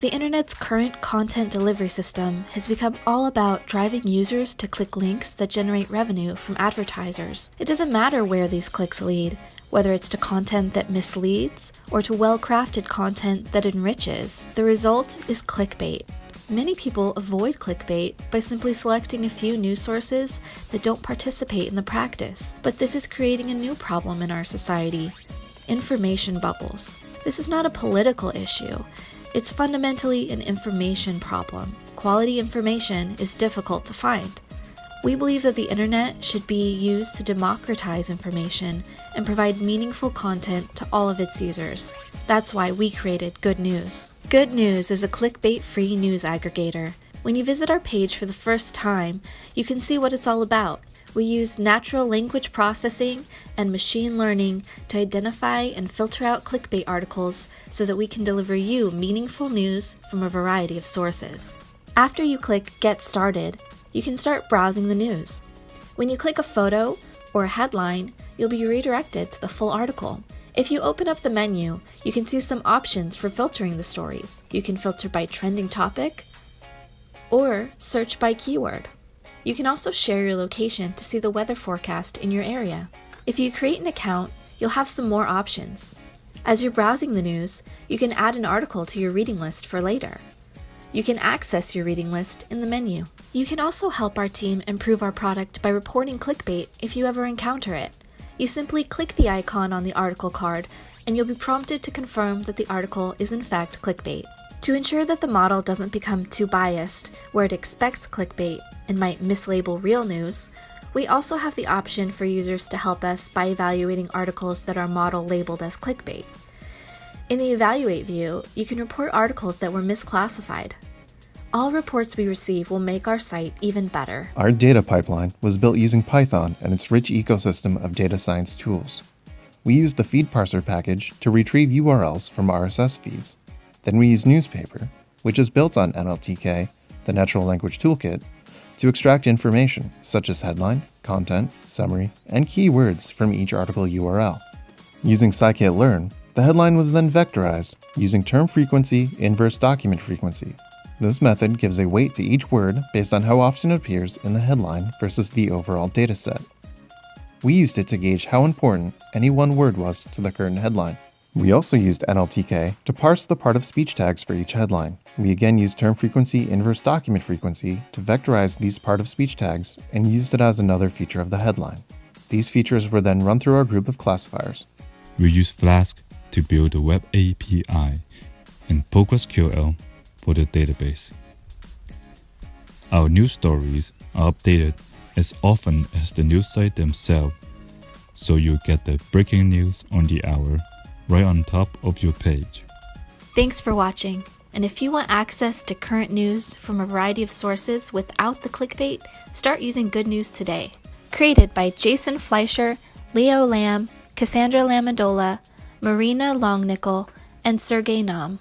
The internet's current content delivery system has become all about driving users to click links that generate revenue from advertisers. It doesn't matter where these clicks lead, whether it's to content that misleads or to well-crafted content that enriches. The result is clickbait. Many people avoid clickbait by simply selecting a few news sources that don't participate in the practice. But this is creating a new problem in our society: information bubbles. This is not a political issue. It's fundamentally an information problem. Quality information is difficult to find. We believe that the internet should be used to democratize information and provide meaningful content to all of its users. That's why we created Good News. Good News is a clickbait-free news aggregator. When you visit our page for the first time, you can see what it's all about. We use natural language processing and machine learning to identify and filter out clickbait articles so that we can deliver you meaningful news from a variety of sources. After you click Get Started, you can start browsing the news. When you click a photo or a headline, you'll be redirected to the full article. If you open up the menu, you can see some options for filtering the stories. You can filter by trending topic or search by keyword. You can also share your location to see the weather forecast in your area. If you create an account, you'll have some more options. As you're browsing the news, you can add an article to your reading list for later. You can access your reading list in the menu. You can also help our team improve our product by reporting clickbait if you ever encounter it. You simply click the icon on the article card, and you'll be prompted to confirm that the article is in fact clickbait. To ensure that the model doesn't become too biased, where it expects clickbait and might mislabel real news, we also have the option for users to help us by evaluating articles that our model labeled as clickbait. In the Evaluate view, you can report articles that were misclassified. All reports we receive will make our site even better. Our data pipeline was built using Python and its rich ecosystem of data science tools. We used the feed parser package to retrieve URLs from RSS feeds. Then we use Newspaper, which is built on NLTK, the Natural Language Toolkit, to extract information such as headline, content, summary, and keywords from each article URL. Using scikit-learn, the headline was then vectorized using term frequency inverse document frequency. This method gives a weight to each word based on how often it appears in the headline versus the overall dataset. We used it to gauge how important any one word was to the current headline. We also used NLTK to parse the part of speech tags for each headline. We again used term frequency inverse document frequency to vectorize these part of speech tags and used it as another feature of the headline. These features were then run through our group of classifiers. We use Flask to build a web API and PostgreSQL for the database. Our news stories are updated as often as the news site themselves, so you get the breaking news on the hour right on top of your page. Thanks for watching, and if you want access to current news from a variety of sources without the clickbait, start using Good News today. Created by Jason Fleischer, Leo Lam, Cassandra Lamandola, Marina Longnickel, and Sergey Nam.